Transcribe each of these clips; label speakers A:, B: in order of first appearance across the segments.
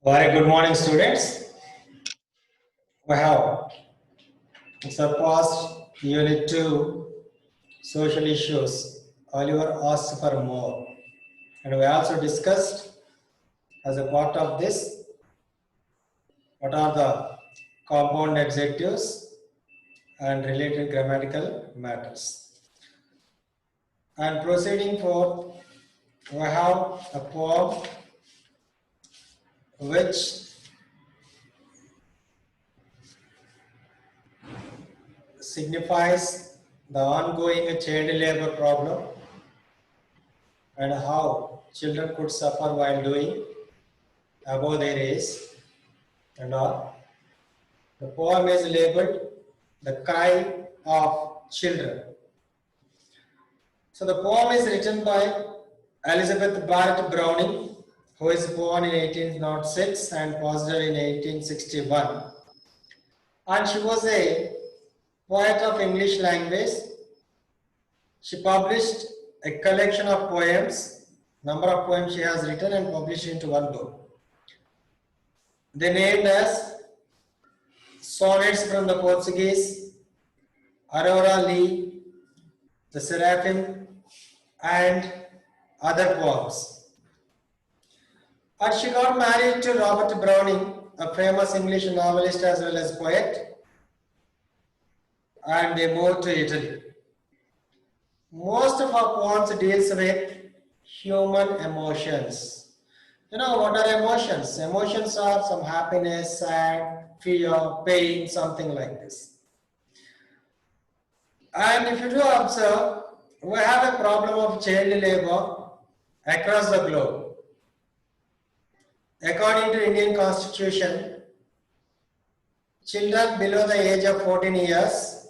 A: Very good morning, students. We have surpassed Unit 2 Social Issues. Oliver asked for more. And we also discussed as a part of this what are the compound adjectives and related grammatical matters. And proceeding forth, we have a poem which signifies the ongoing child labor problem and how children could suffer while doing above their age and all. The poem is labeled The Cry of Children. So the poem is written by Elizabeth Barrett Browning, who is born in 1806 and passed away in 1861. And she was a poet of English language. She published a collection of poems, number of poems she has written and published into one book. They named as Sonnets from the Portuguese, Aurora Lee, the Seraphim, and other poems. And she got married to Robert Browning, a famous English novelist as well as poet, and they moved to Italy. Most of her poems deals with human emotions. You know what are emotions? Emotions are some happiness, sad, fear, pain, something like this. And if you do observe, we have a problem of child labor across the globe. According to Indian Constitution, children below the age of 14 years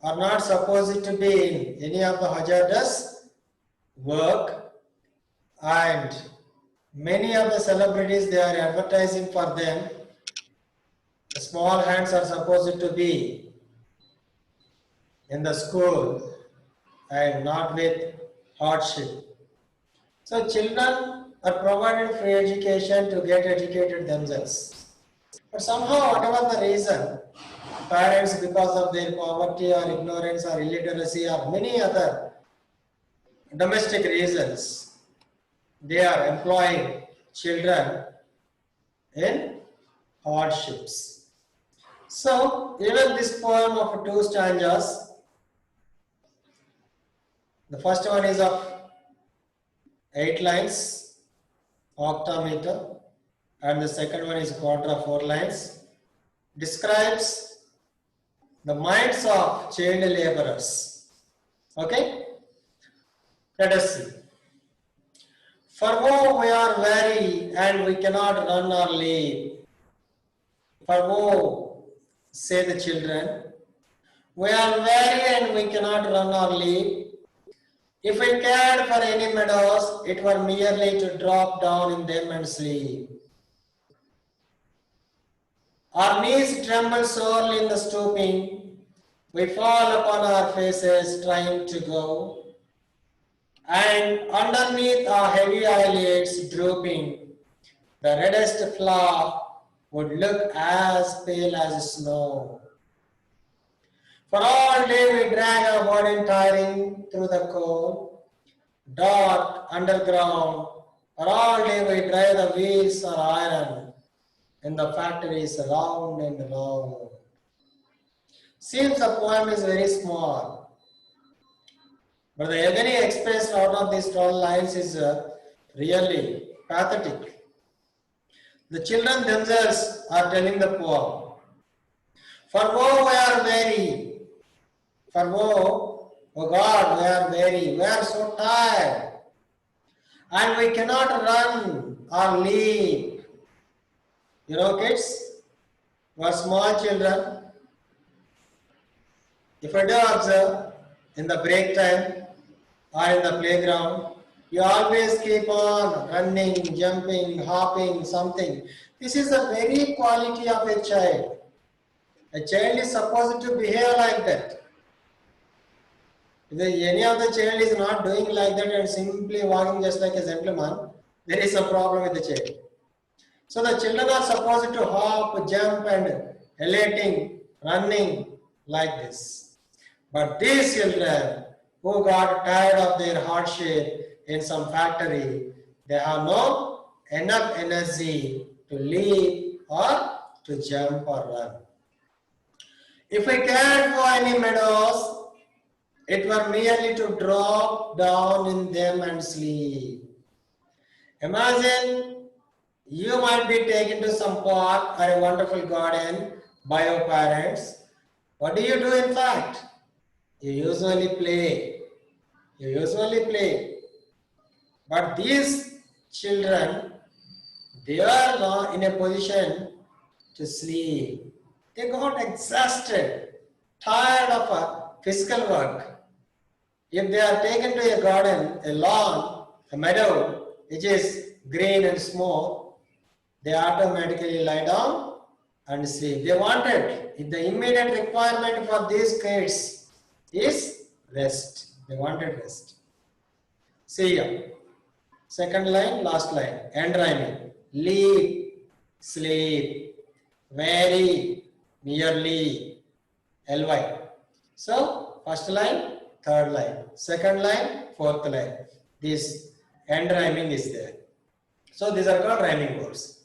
A: are not supposed to be in any of the hazardous work, and many of the celebrities, they are advertising for them. The small hands are supposed to be in the school and not with hardship. So children are provided free education to get educated themselves. But somehow, whatever the reason, parents, because of their poverty or ignorance or illiteracy or many other domestic reasons, they are employing children in hardships. So, even this poem of 2 stanzas, the first one is of 8 lines, octameter, and the second one is quarter of 4 lines, describes the minds of child laborers. Okay? Let us see. For woe we are weary and we cannot run or leap. For woe, say the children, we are weary and we cannot run or leap. If we cared for any meadows, it were merely to drop down in them and sleep. Our knees tremble sorely in the stooping. We fall upon our faces trying to go. And underneath our heavy eyelids drooping, the reddest flower would look as pale as snow. For all day we drag our burden tiring through the cold, dark, underground, or all day we drive the wheels or iron in the factories round and round. Seems the poem is very small, but the agony expressed out of these 12 lines is really pathetic. The children themselves are telling the poem. For woe we are weary. For woe, oh God, we are weary. We are so tired. And we cannot run or leap. You know, kids, who are small children, if you do observe, in the break time or in the playground, you always keep on running, jumping, hopping, something. This is the very quality of a child. A child is supposed to behave like that. If any of the child is not doing like that and simply walking just like a gentleman, there is a problem with the child. So the children are supposed to hop, jump and elating, running like this. But these children who got tired of their hardship in some factory, they have no enough energy to leap or to jump or run. If we cared for any meadows, it were merely to drop down in them and sleep. Imagine you might be taken to some park or a wonderful garden by your parents. What do you do in fact? You usually play. You usually play. But these children, they are not in a position to sleep. They got exhausted, tired of a physical work. If they are taken to a garden, a lawn, a meadow, which is green and smooth, they automatically lie down and sleep. They wanted, if the immediate requirement for these kids is rest. They wanted rest. See here. Second line, last line, end rhyming. Leap, sleep, very, merely, ly. So, first line, third line, second line, fourth line. This end rhyming is there. So, these are called rhyming words.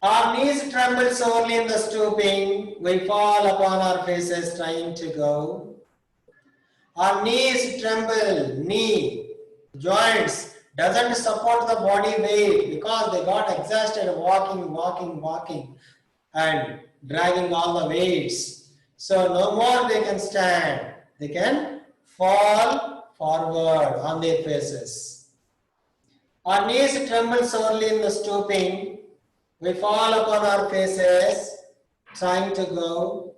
A: Our knees tremble sorely in the stooping. We fall upon our faces trying to go. Our knees tremble, knee, joints doesn't support the body weight because they got exhausted walking and dragging all the weights. So no more they can stand. They can fall forward on their faces. Our knees tremble sorely in the stooping. We fall upon our faces trying to go.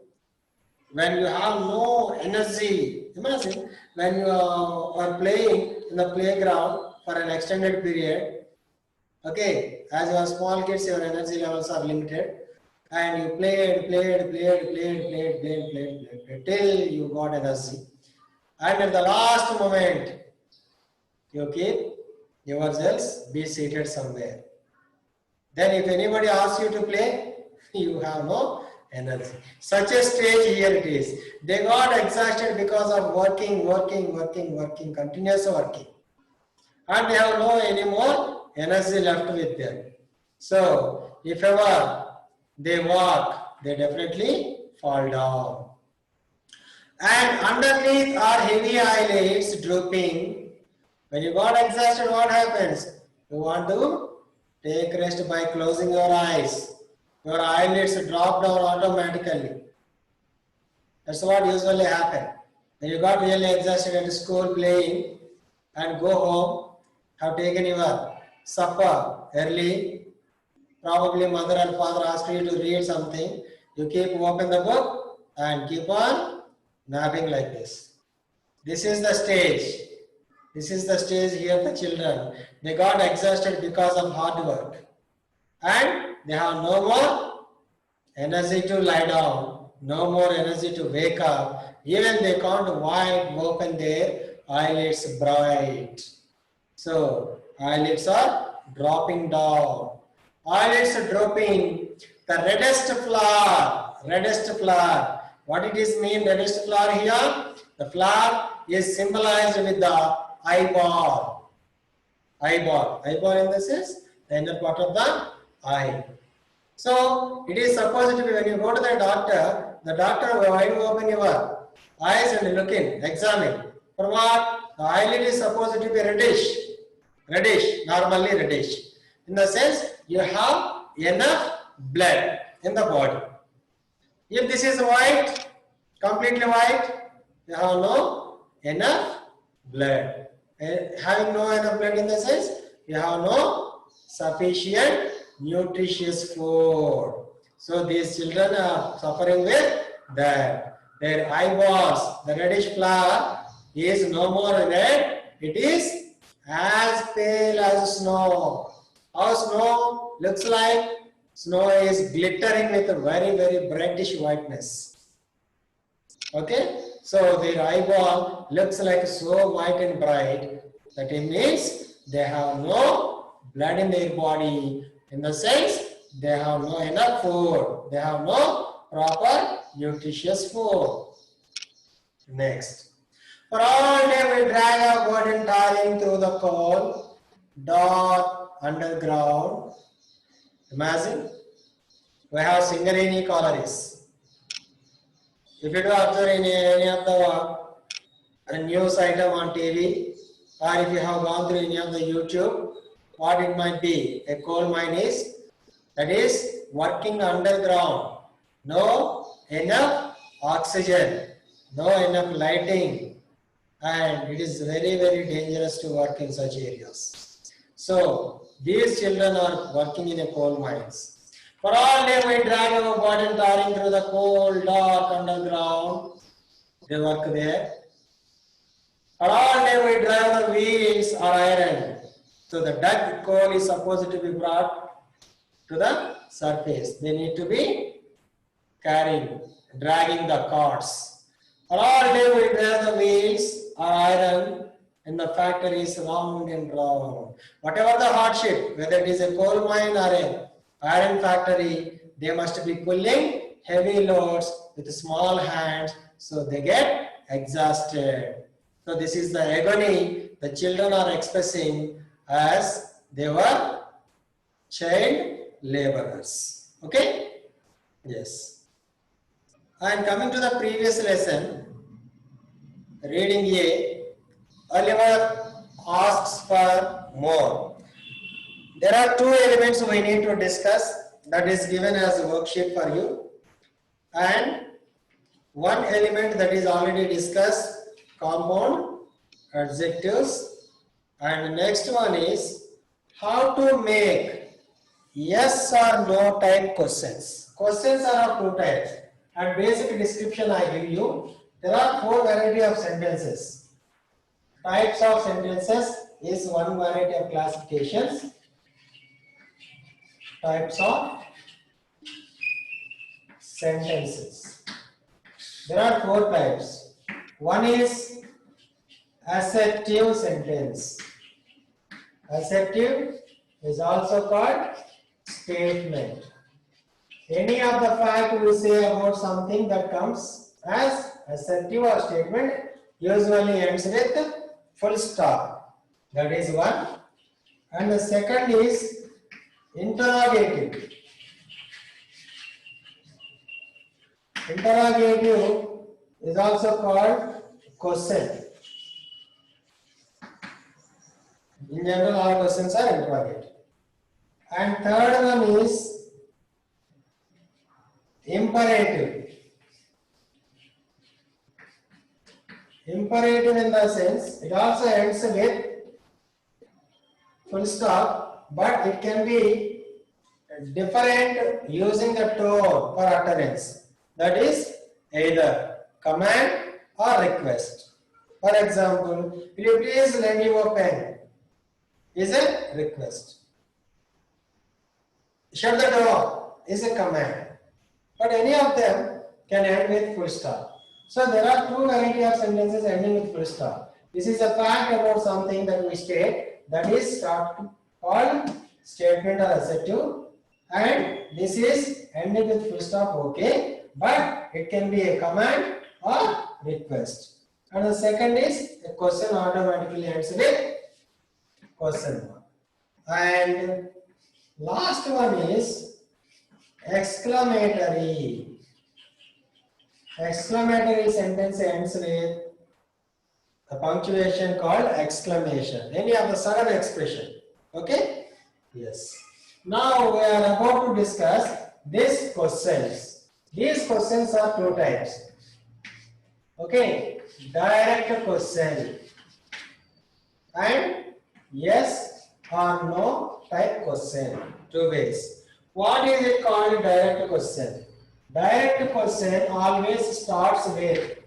A: When you have no energy, imagine when you are playing in the playground for an extended period. Okay, as you are small kids, your energy levels are limited. And you played till you got energy. And at the last moment, you keep yourselves be seated somewhere. Then if anybody asks you to play, you have no energy. Such a stage here it is. They got exhausted because of working, continuous working. And they have no any more energy left with them. So if ever they walk, they definitely fall down. And underneath are heavy eyelids drooping. When you got exhausted, what happens? You want to take rest by closing your eyes. Your eyelids drop down automatically. That's what usually happens. When you got really exhausted at school playing and go home, have taken your supper early, probably mother and father ask you to read something, you keep open the book and keep on napping like this. This is the stage. This is the stage here the children. They got exhausted because of hard work. And they have no more energy to lie down, no more energy to wake up. Even they can't wide open their eyelids bright. So eyelids are dropping down. Eyelids are dropping. The reddest flower. What it is mean, reddest flower here? The flower is symbolized with the eyeball. Eyeball in the sense, the inner part of the eye. So it is supposed to be when you go to the doctor will wide open your eyes and look in, examine. For what? The eyelid is supposed to be reddish, normally reddish. In the sense, you have enough blood in the body. If this is white, completely white, you have no enough blood. Having no enough blood in the sense, you have no sufficient nutritious food. So these children are suffering with that. Their eyeballs, the reddish flower is no more red, it is as pale as snow. How snow looks like? Snow is glittering with a very brightish whiteness. Okay, so their eyeball looks like so white and bright that it means they have no blood in their body. In the sense, They have no enough food. They have no proper nutritious food. Next. For all day we drag our burden toiling through the cold, dark, underground. Imagine, we have Singarini collieries. If you do observe in any of the news item on TV, or if you have gone through any of the YouTube, what it might be, a coal mine is, that is working underground, no enough oxygen, no enough lighting, and it is very, very dangerous to work in such areas. So these children are working in a coal mines. For all day we drag our burden toiling through the cold, dark underground. They work there. For all day we drive the wheels are iron. So the dug coal is supposed to be brought to the surface. They need to be carrying, dragging the carts. For all day we drive the wheels are iron and the factory is round and round. Whatever the hardship, whether it is a coal mine or a iron factory, they must be pulling heavy loads with small hands, so they get exhausted. So this is the agony the children are expressing as they were child laborers. Okay? Yes. And coming to the previous lesson, reading A, Oliver asks for more. There are two elements we need to discuss that is given as a worksheet for you, and one element that is already discussed, compound adjectives, and the next one is how to make yes or no type questions. Questions are of two types, and basic description I give you. There are four varieties of sentences. Types of sentences is one variety of classifications. Types of sentences. There are four types. One is assertive sentence. Assertive is also called statement. Any of the fact we say about something that comes as assertive or statement usually ends with full stop. That is one. And the second is interrogative. Interrogative is also called question. In general, all questions are interrogative. And third one is imperative. Imperative in the sense, it also ends with full stop, but it can be different using the tone for utterance. That is either command or request. For example, will you please lend your pen? Is a request. Shut the door is a command. But any of them can end with full stop. So there are two varieties of sentences ending with full stop. This is a fact about something that we state, that is called statement or assertive, and this is ending with full stop, okay, but it can be a command or request. And the second is a question automatically ends with question mark. And last one is exclamatory. Exclamatory sentence ends with a punctuation called exclamation. Any of the sudden expression. Okay? Yes. Now we are about to discuss these questions. These questions are two types. Okay? Direct question and yes or no type question. Two ways. What is it called direct question? Direct question always starts with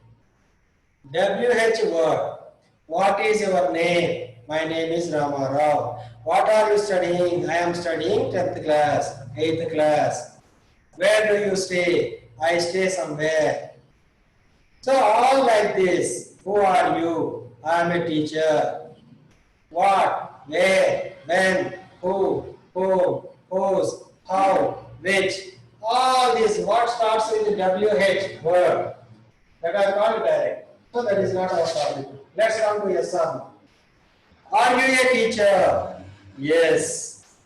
A: WH word. What is your name? My name is Rama Rao. What are you studying? I am studying 10th class, 8th class. Where do you stay? I stay somewhere. So all like this. Who are you? I am a teacher. What? Where? When? Who? Whose? How? WH word that are called direct. So that is not our topic. Let's come to yes or no. Are you a teacher? Yes.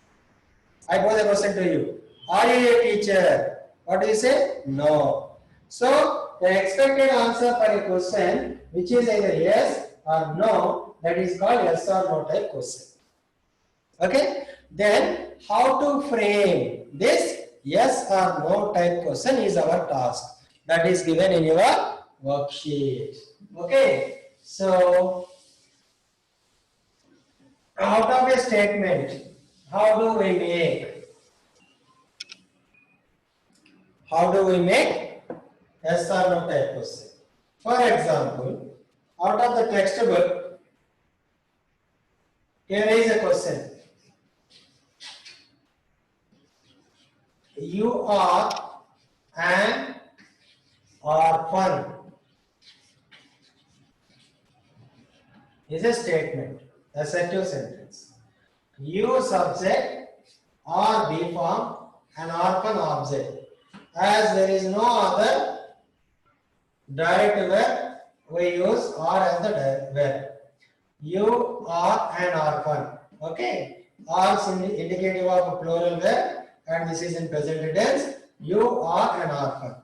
A: I pose a question to you. Are you a teacher? What do you say? No. So the expected answer for a question which is either yes or no, that is called yes or no type question. Okay. Then how to frame this yes or no type question is our task. That is given in your worksheet. Okay. So out of a statement, how do we make yes or no type question? For example, out of the textbook, here is a question. You are an orphan is a statement, assertive sentence. You subject or be form, an orphan object. As there is no other direct verb, we use or as the verb. You are an orphan. Okay. Or is indicative of a plural verb, and this is in present tense. You are an orphan.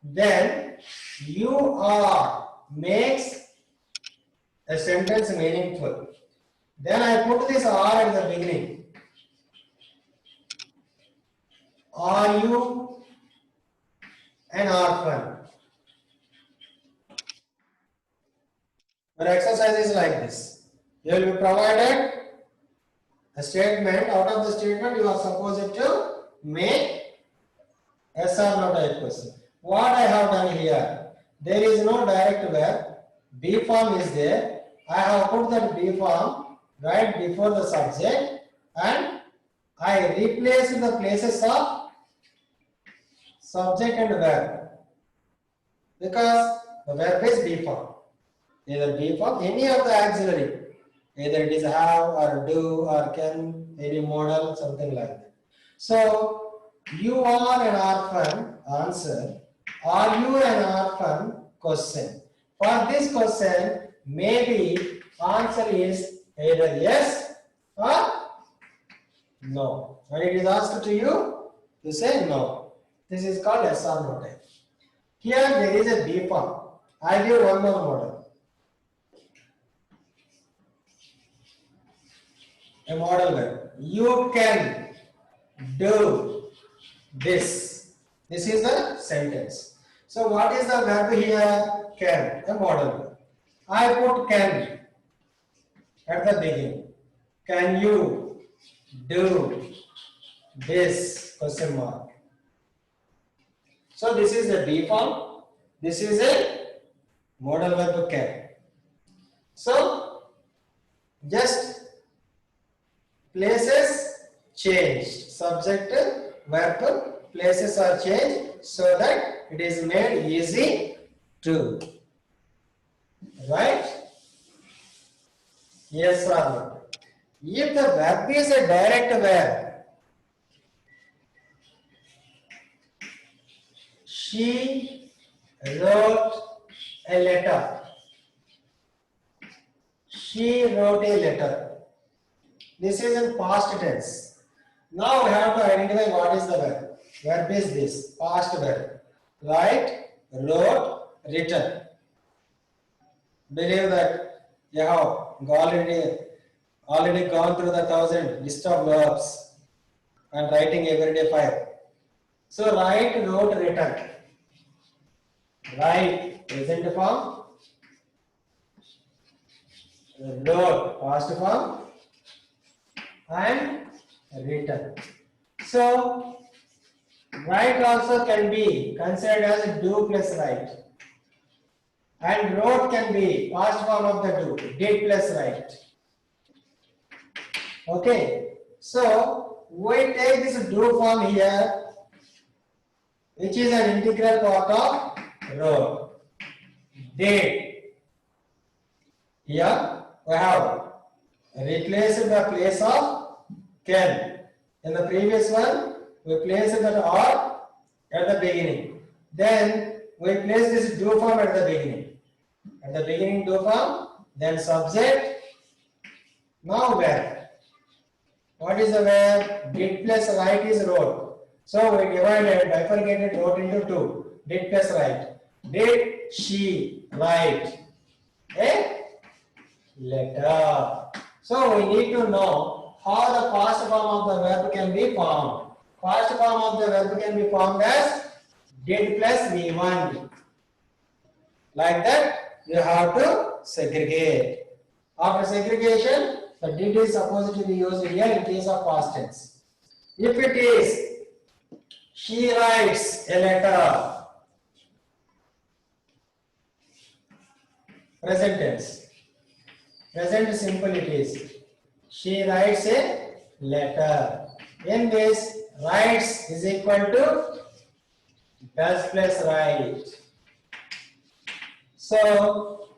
A: Then you are makes a sentence meaningful. Then I put this are at the beginning. Are you an orphan? Your exercise is like this. You will be provided a statement. Out of the statement, you are supposed to make yes or no type question. What I have done here, there is no direct verb. B form is there. I have put that B form right before the subject, and I replace the places of subject and verb because the verb is B form. Either B form, any of the auxiliary, either it is have or do or can, any modal, something like that. So you are an orphan, answer. Are you an orphan? Question. For this question, maybe answer is either yes or no. When it is asked to you, you say no. This is called yes or no type. Here there is a B form. I give one more model. A model verb. You can do this. This is the sentence. So what is the verb here? Can. A model verb. I put can at the beginning. Can you do this? Question mark. So this is the B form. This is a modal verb can. So just places changed. Subject, verb, places are changed so that it is made easy to. Right? Yes or no? If the verb is a direct verb, she wrote a letter. She wrote a letter. This is in past tense. Now we have to identify what is the verb. Verb is this, past verb. Write, wrote, written. Believe that you have already gone through the 1,000 list of verbs and writing everyday 5. So write, wrote, written. Write, present form. Wrote, past form. And written. So write also can be considered as do plus write, and wrote can be past form of the do, did plus write. Okay, so we take this do form here, which is an integral part of wrote. Did. Here we have replaced the place of can. In the previous one, we placed the or at the beginning. Then we place this do form at the beginning. At the beginning do form, then subject. Now verb. What is the verb? Did plus write is wrote. So we divided, bifurcated wrote into two. Did plus write. Did she write a letter? So we need to know how the past form of the verb can be formed. Past form of the verb can be formed as did plus V1. Like that, you have to segregate. After segregation, the did is supposed to be used here in case of past tense. If it is, she writes a letter. Present tense. Present simple it is. She writes a letter. In this, writes is equal to does plus write. So,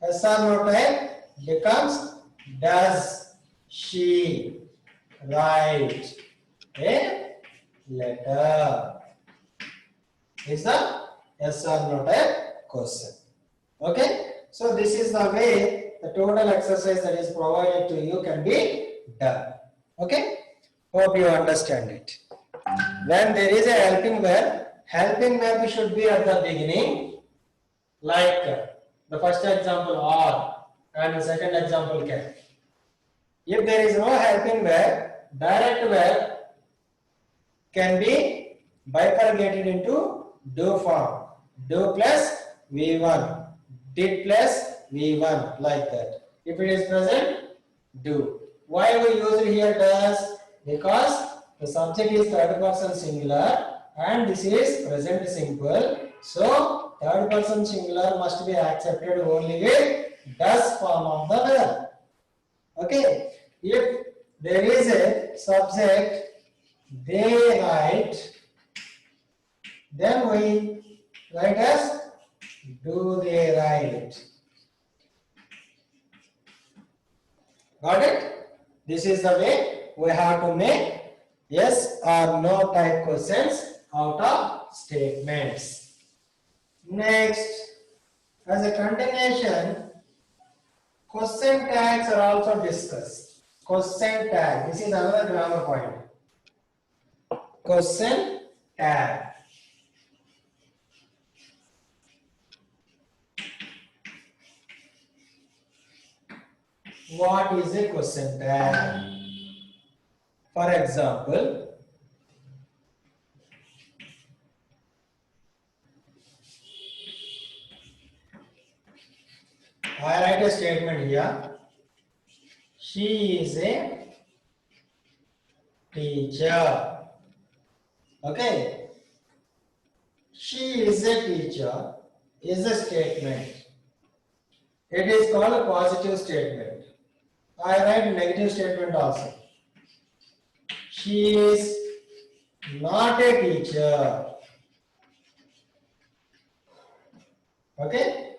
A: SR no type becomes does she write a letter? Is the SR no type question. Okay? So, this is the way the total exercise that is provided to you can be done. Okay? Hope you understand it. When there is a helping verb should be at the beginning, like the first example or and the second example can. If there is no helping verb, direct verb can be bifurcated into do form. Do plus V1. Did plus V1 like that. If it is present, do. Why we use it here does? Because the subject is third person singular and this is present simple. So third person singular must be accepted only with does form of the verb. Okay. If there is a subject, they write, then we write as do they write. Got it? This is the way we have to make yes or no type questions out of statements. Next, as a continuation, question tags are also discussed. Question tag, this is another grammar point. Question tag. What is a question tag? For example, I write a statement here. She is a teacher. Okay. She is a teacher is a statement. It is called a positive statement. I write negative statement also. She is not a teacher. Okay.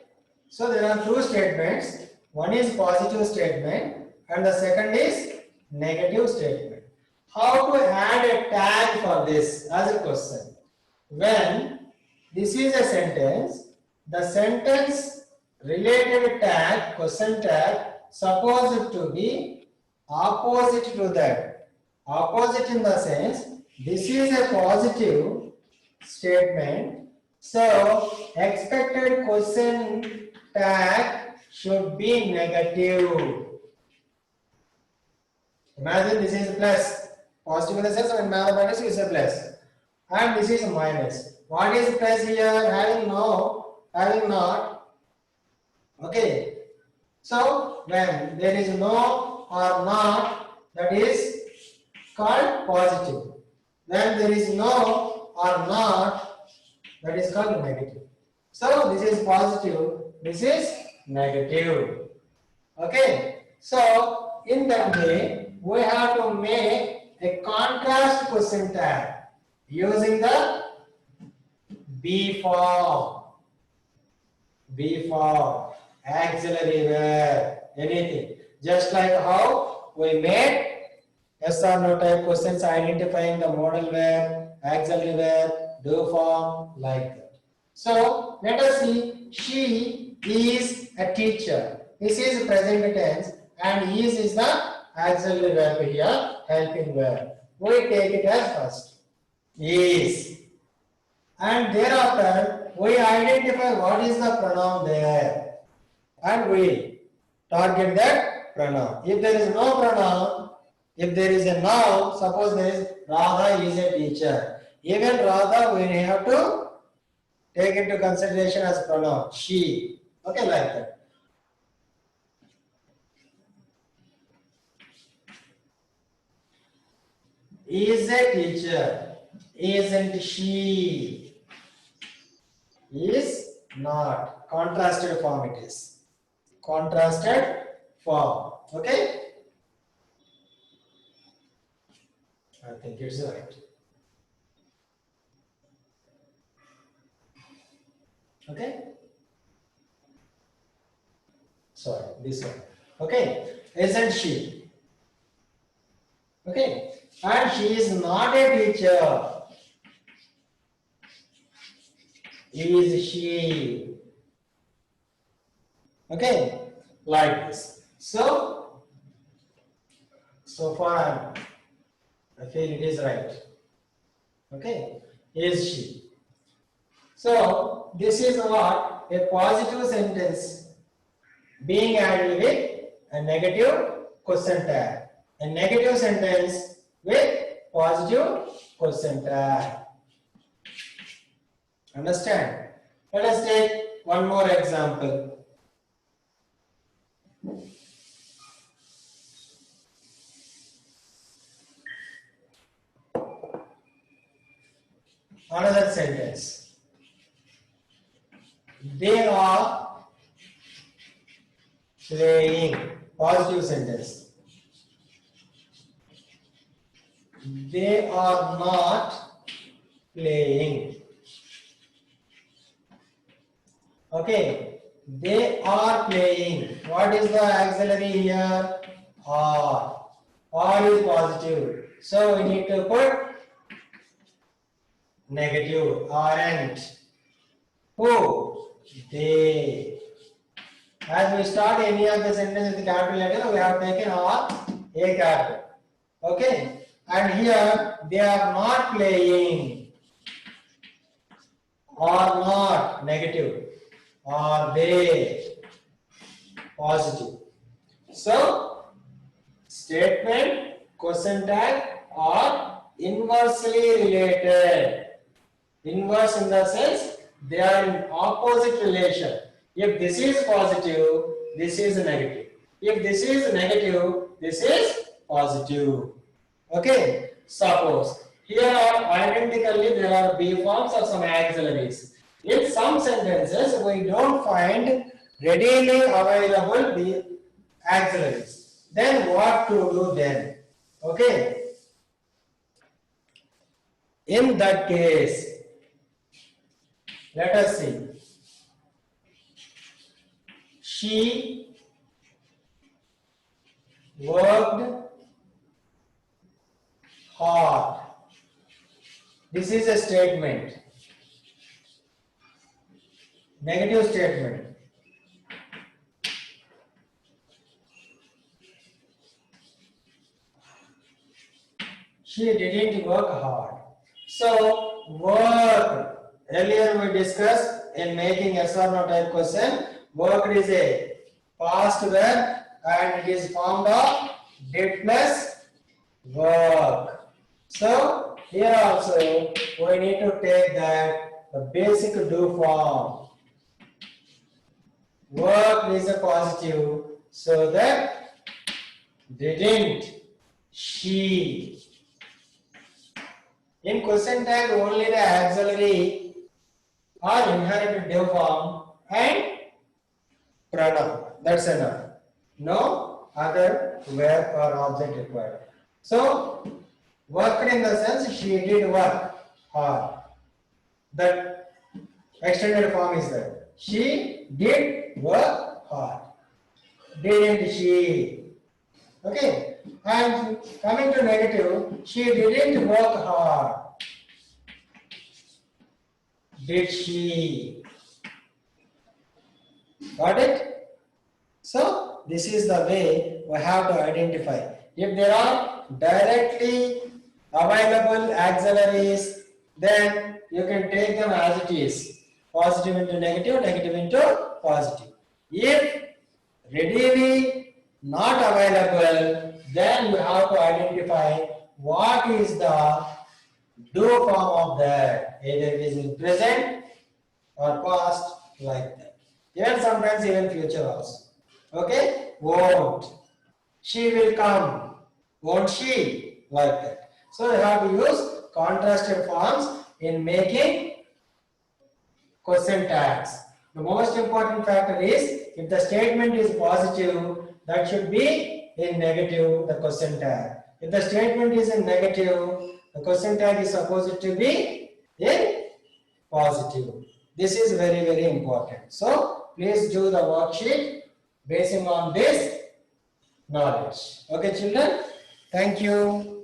A: So there are two statements. One is positive statement and the second is negative statement. How to add a tag for this as a question? When this is a sentence, the sentence related tag, question tag, supposed to be opposite to that. Opposite in the sense, this is a positive statement. So, expected question tag should be negative. Imagine this is plus. Positive in the sense when mathematics is a plus. And this is minus. What is plus here? Having no, having not. Okay. So, when there is no or not, that is called positive. When there is no or not, that is called negative. So, this is positive, this is negative. Okay. So, in that way, we have to make a contrast question tag using the be form. Be form. Auxiliary verb. Anything. Just like how we made yes or no type questions identifying the modal verb, auxiliary verb, do form like that. So let us see, she is a teacher. This is present tense and is the auxiliary verb here, helping verb. We take it as first. Is. And thereafter, we identify what is the pronoun there. And we target that pronoun. If there is no pronoun, if there is a noun, suppose there is Radha is a teacher. Even Radha, we have to take into consideration as pronoun. She. Okay, like that. Is a teacher. Isn't she? Is not. Contrasted form it is. Contrasted form. Okay? I think it's right. Okay? Sorry, this one. Okay? Isn't she? Okay? And she is not a teacher. Is she? Okay? Like this. So far I feel it is right. Okay? Is she? So this is what? A positive sentence being added with a negative question tag. A negative sentence with positive question tag. Understand? Let us take one more example. Another sentence. They are playing. Positive sentence. They are not playing. Okay. They are playing. What is the auxiliary here? Are. Are is positive. So we need to put negative. Aren't. Who? They. As we start any of the sentence with the capital letter, we have taken R, a capital. Okay? And here, they are not playing. Are not, negative. Are they? Positive. So, statement, question tag are inversely related. Inverse in the sense, they are in opposite relation. If this is positive, this is negative. If this is negative, this is positive. Okay. Suppose here are identically there are B forms or some auxiliaries. In some sentences, we don't find readily available B auxiliaries. Then what to do then? Okay. In that case, let us see. She worked hard. This is a statement. Negative statement. She didn't work hard. So, work. Earlier we discussed in making yes or no type question, work is a past verb and it is formed of did plus work. So, here also we need to take that the basic do form. Work is a positive, so that didn't she. In question tag, only the auxiliary or inherited do form and pronoun. That's enough. No other verb or object required. So, worked in the sense she did work hard. That extended form is there. She did work hard. Didn't she? Okay. And coming to negative, she didn't work hard. did she. Got it? So this is the way we have to identify. If there are directly available auxiliaries, then you can take them as it is. Positive into negative, negative into positive. If readily not available, then you have to identify what is the do form of that. Either it is in present or past, like that. Even sometimes even future also. Okay? Won't. She will come. Won't she? Like that. So you have to use contrasted forms in making question tags. The most important factor is if the statement is positive, that should be in negative, the question tag. If the statement is in negative, the question tag is supposed to be in positive. This is very, very important. So please do the worksheet basing on this knowledge. Okay, children? Thank you.